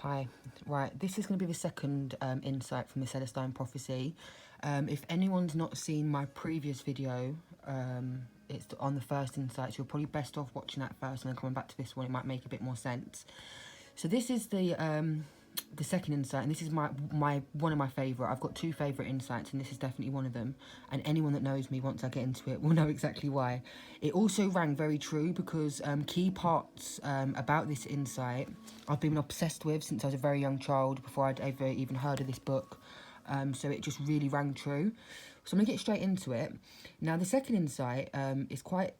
Hi. Right, this is going to be the second insight from the Celestine prophecy. If anyone's not seen my previous video, it's on the first insight, so you're probably best off watching that first and then coming back to this one. It might make a bit more sense. So this is the second insight, and this is my one of my favourite. I've got two favourite insights, and this is definitely one of them. And anyone that knows me, once I get into it, will know exactly why. It also rang very true because key parts about this insight I've been obsessed with since I was a very young child, before I'd ever even heard of this book. So it just really rang true. So I'm gonna get straight into it. Now, the second insight is quite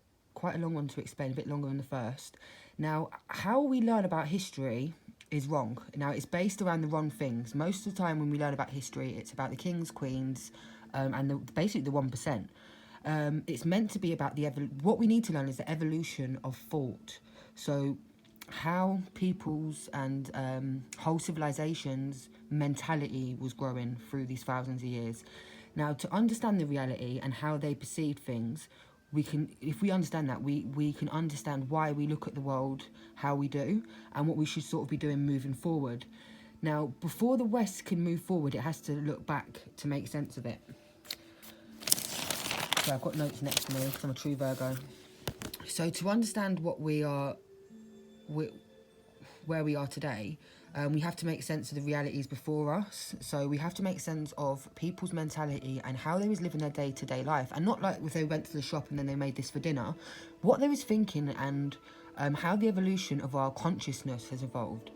a long one to explain, a bit longer than the first. Now, how we learn about history is wrong. Now, it's based around the wrong things. Most of the time when we learn about history, it's about the kings, queens, and basically the 1%. It's meant to be about what we need to learn is the evolution of thought. So how people's and whole civilizations' mentality was growing through these thousands of years. Now, to understand the reality and how they perceived things, if we understand that, we can understand why we look at the world how we do and what we should sort of be doing moving forward. Now, before the West can move forward, it has to look back to make sense of it. So I've got notes next to me because I'm a true Virgo. So to understand what where we are today, we have to make sense of the realities before us. So we have to make sense of people's mentality and how they was living their day-to-day life, and not like if they went to the shop and then they made this for dinner. What they was thinking and how the evolution of our consciousness has evolved.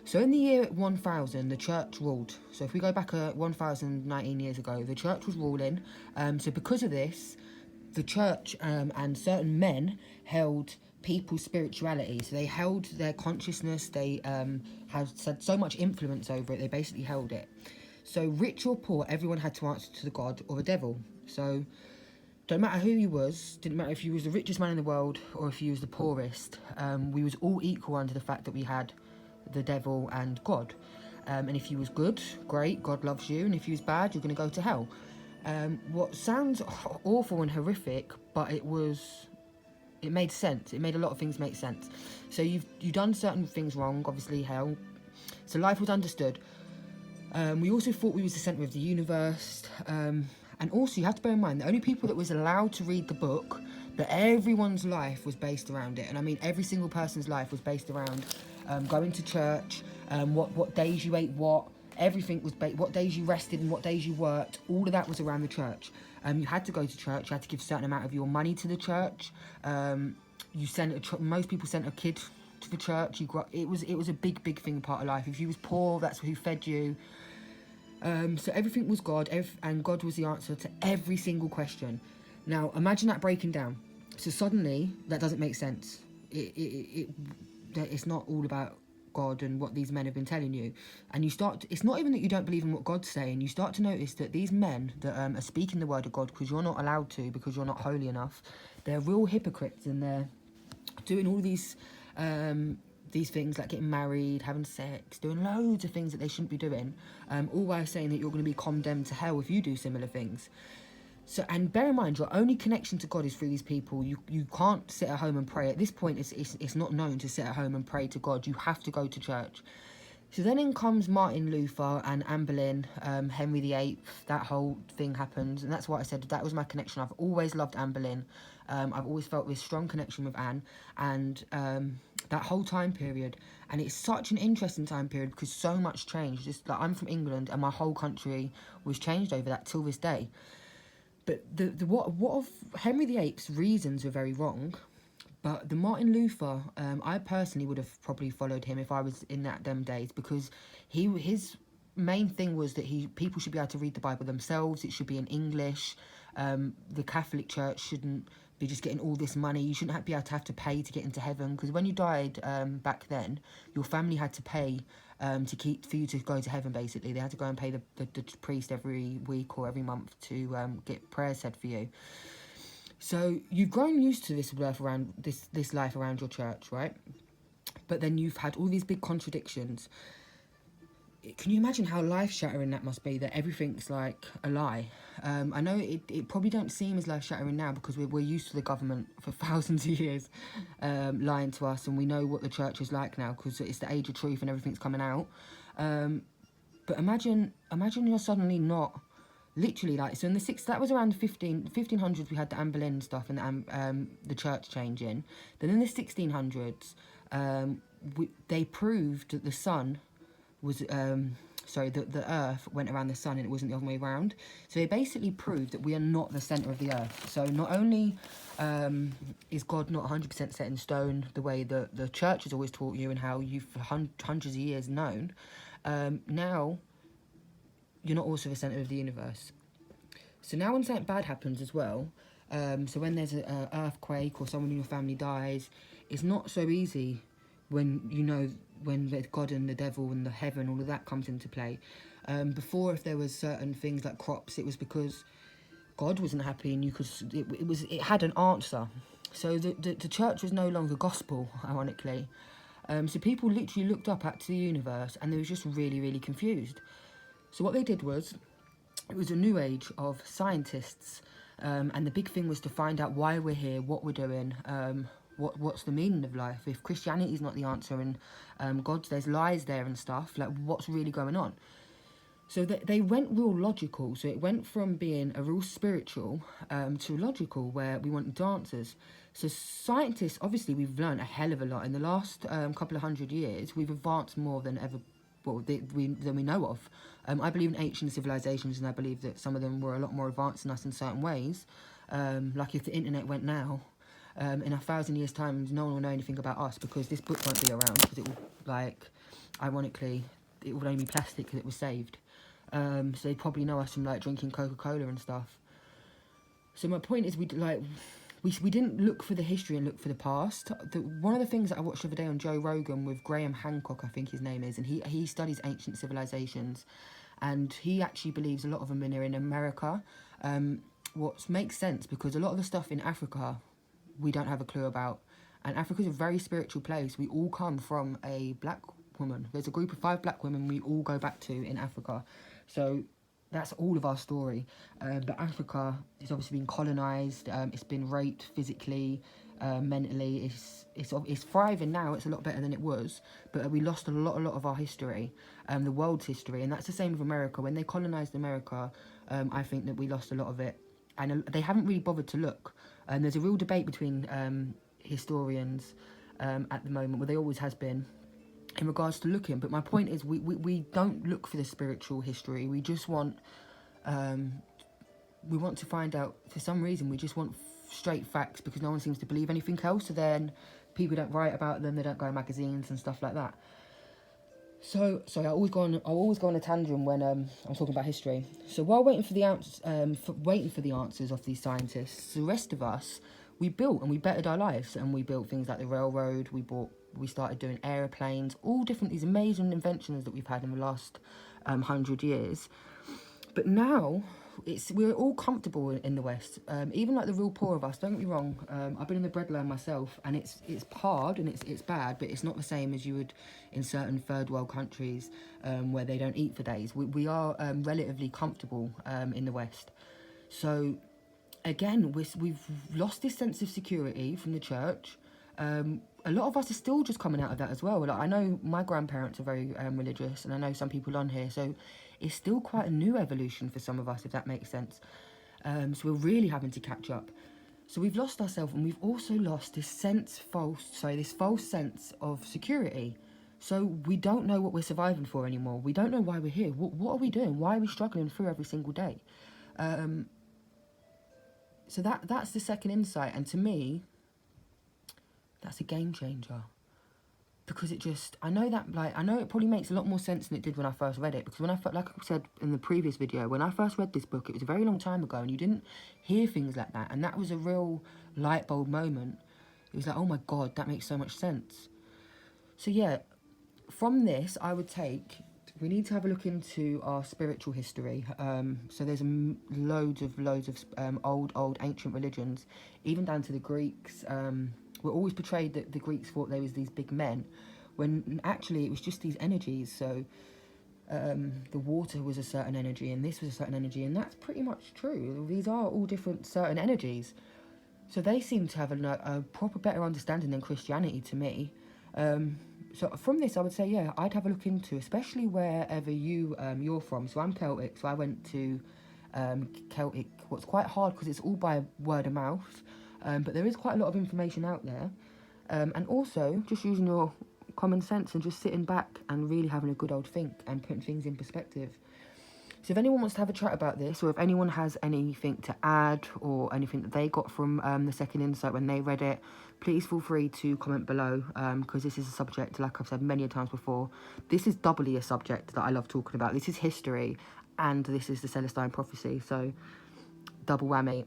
So in the year 1000, the church ruled. So if we go back 1019 years ago, the church was ruling. So because of this, the church and certain men held people's spirituality. So they held their consciousness. They had so much influence over it. They basically held it. So rich or poor, everyone had to answer to the god or the devil. So don't matter who you was, didn't matter if you was the richest man in the world or if you was the poorest. We was all equal under the fact that we had the devil and God. And if you was good, great, God loves you. And if you was bad, you're going to go to hell. What sounds awful and horrific, but it made sense. It made a lot of things make sense. So you've done certain things wrong, obviously hell. So life was understood. We also thought we was the centre of the universe. And also you have to bear in mind, the only people that was allowed to read the book, that everyone's life was based around it. And I mean every single person's life was based around going to church, what days you ate what, everything was what days you rested and what days you worked. All of that was around the church. You had to go to church. You had to give a certain amount of your money to the church. Most people sent a kid to the church. It was a big thing, part of life. If you was poor, that's who fed you. So everything was God, and God was the answer to every single question. Now imagine that breaking down. So suddenly that doesn't make sense. It's not all about God and what these men have been telling you. And it's not even that you don't believe in what God's saying. You start to notice that these men that are speaking the word of God, because you're not allowed to, because you're not holy enough, they're real hypocrites, and they're doing all these things like getting married, having sex, doing loads of things that they shouldn't be doing, all while saying that you're going to be condemned to hell if you do similar things. So, and bear in mind, your only connection to God is through these people. You can't sit at home and pray. At this point, it's not known to sit at home and pray to God. You have to go to church. So then in comes Martin Luther and Anne Boleyn, Henry VIII. That whole thing happened, and that's why I said that was my connection. I've always loved Anne Boleyn. I've always felt this strong connection with Anne, and that whole time period. And it's such an interesting time period because so much changed. Just like, I'm from England, and my whole country was changed over that till this day. But what of Henry VIII's reasons were very wrong. But the Martin Luther, I personally would have probably followed him if I was in them days, because his main thing was that people should be able to read the Bible themselves. It should be in English. The Catholic Church shouldn't be just getting all this money. You shouldn't be able to have to pay to get into heaven, because when you died back then, your family had to pay for you to go to heaven. Basically, they had to go and pay the priest every week or every month to get prayers said for you. So you've grown used to this life around this life around your church, right? But then you've had all these big contradictions. can you imagine how life-shattering that must be, that everything's like a lie? I know it probably don't seem as life-shattering now because we're used to the government for thousands of years lying to us, and we know what the church is like now because it's the age of truth and everything's coming out. But imagine you're suddenly not, literally, like, so in the that was around the 1500s we had the Anne Boleyn stuff and the church changing. Then in the 1600s, they proved that the sun was the earth went around the sun and it wasn't the other way around. So they basically proved that we are not the centre of the earth. So not only is God not 100% set in stone the way that the church has always taught you and how you've for hundreds of years known, now you're not also the centre of the universe. So now when something bad happens as well, so when there's an earthquake or someone in your family dies, it's not so easy when you know when the God and the devil and the heaven, all of that comes into play. Before, if there was certain things like crops, it was because God wasn't happy and it had an answer. So the church was no longer gospel, ironically. So people literally looked up at the universe and they were just really, really confused. So what they did was, it was a new age of scientists, and the big thing was to find out why we're here, what we're doing, what's the meaning of life. If Christianity is not the answer and there's lies there and stuff, like what's really going on? So they went real logical. So it went from being a real spiritual to logical, where we wanted answers. So scientists, obviously, we've learned a hell of a lot in the last couple of hundred years. We've advanced more than ever, than we know of. I believe in ancient civilizations, and I believe that some of them were a lot more advanced than us in certain ways. Like if the internet went now, in 1,000 years' time, no one will know anything about us because this book won't be around, because it will, like, ironically, it would only be plastic because it was saved. So they'd probably know us from, like, drinking Coca-Cola and stuff. So my point is, we didn't look for the history and look for the past. One of the things that I watched the other day on Joe Rogan with Graham Hancock, I think his name is, and he studies ancient civilizations, and he actually believes a lot of them are in America. What makes sense, because a lot of the stuff in Africa we don't have a clue about. And Africa's a very spiritual place. We all come from a black woman. There's a group of 5 black women we all go back to in Africa. So that's all of our story. But Africa has obviously been colonised. It's been raped physically, mentally. It's thriving now. It's a lot better than it was. But we lost a lot of our history, the world's history. And that's the same with America. When they colonised America, I think that we lost a lot of it. And they haven't really bothered to look. And there's a real debate between historians at the moment, where there always has been, in regards to looking. But my point is, we don't look for the spiritual history. We just want, we want to find out, for some reason, we just want straight facts, because no one seems to believe anything else. So then people don't write about them, they don't go in magazines and stuff like that. So I always go on a tangent when I'm talking about history. So while waiting for the answers of these scientists, the rest of us, we built and we bettered our lives, and we built things like the railroad. We started doing aeroplanes, all different, these amazing inventions that we've had in the last 100 years. But now we're all comfortable in the West. Even like the real poor of us, don't get me wrong, I've been in the breadline myself, and it's hard and it's bad, but it's not the same as you would in certain third world countries where they don't eat for days. We are relatively comfortable in the West. So again, we've lost this sense of security from the church. A lot of us are still just coming out of that as well. Like, I know my grandparents are very religious, and I know some people on here, so it's still quite a new evolution for some of us, if that makes sense. So we're really having to catch up. So we've lost ourselves, and we've also lost this false sense of security. So we don't know what we're surviving for anymore. We don't know why we're here. What are we doing? Why are we struggling through every single day? So that's the second insight, and to me, that's a game changer. Because I know it probably makes a lot more sense than it did when I first read it. Because like I said in the previous video, when I first read this book, it was a very long time ago, and you didn't hear things like that. And that was a real light bulb moment. It was like, oh my God, that makes so much sense. So yeah, from this, I would we need to have a look into our spiritual history. So there's loads of old ancient religions, even down to the Greeks. We're always portrayed that the Greeks thought there was these big men, when actually it was just these energies. So the water was a certain energy and this was a certain energy, and that's pretty much true. These are all different certain energies. So they seem to have a proper better understanding than Christianity to me. So from this, I would say, yeah, I'd have a look into, especially wherever you're from. So I'm Celtic, so I went to Celtic. What's quite hard because it's all by word of mouth, but there is quite a lot of information out there. And also, just using your common sense and just sitting back and really having a good old think and putting things in perspective. So if anyone wants to have a chat about this, or if anyone has anything to add or anything that they got from the second insight when they read it, please feel free to comment below, because this is a subject, like I've said many times before, this is doubly a subject that I love talking about. This is history and this is the Celestine prophecy, so double whammy.